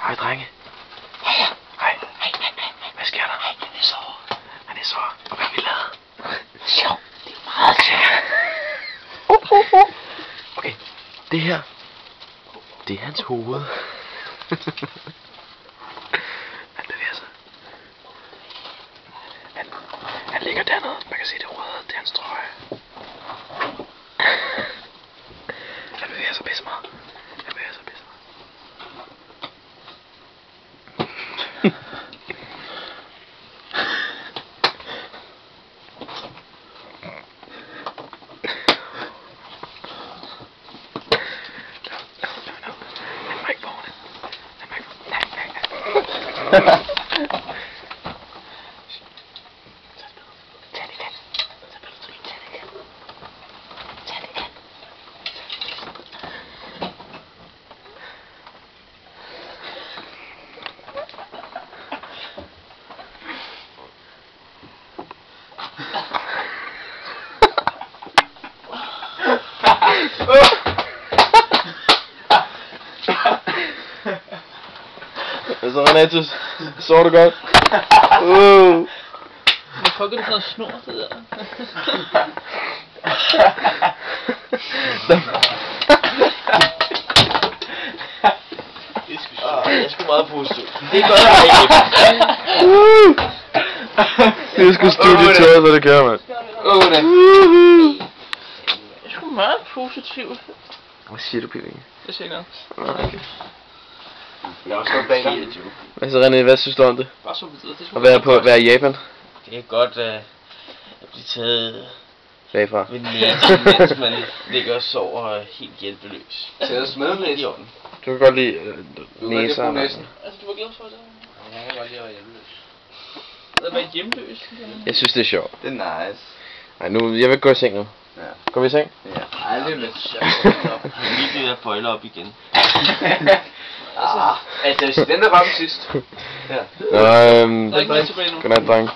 Hej, drenge. Hej. Hvad sker der? Hej, han er så. Han er så. Og hvad vi lavede? Sjov. Det er meget sjovt. Okay, det her. Det er hans hoved. Han bevæger sig. Han ligger dernede. Man kan se det røde. Det er hans trøje. Han bevæger sig pisse meget. Så Renatus, sover du godt? Hvad fuck er det for noget snor, det der? Jeg er sgu meget positiv. Det er godt at have. Det er sgu studietøjet, så det kører, mand. Jeg er sgu meget positiv. Hvad siger du, Pippi? Det siger jeg. Jeg er også godt bag dig. Altså René, hvad synes du om det? Bare så videre. At være i Japan? Det er godt at blive taget Bagfra. ved næsen, mens man ligger og sover helt hjælpeløs. Tæt smedlæs. I orden. Du kan godt lide næser. næsen. Altså, du var glad for det? Jeg kan godt lide at være hjælpeløs. At være hjemløs? Jeg synes, det er sjovt. Det er nice. Nej, nu, jeg vil gå i seng nu. Ja. Går vi i seng? Ja. Ej, det er lidt Lige det der bøjler op igen. Altså, hvis den der ramte sidst. Ja. Nå, Der er ikke mere tilbage nu. godnat, dreng.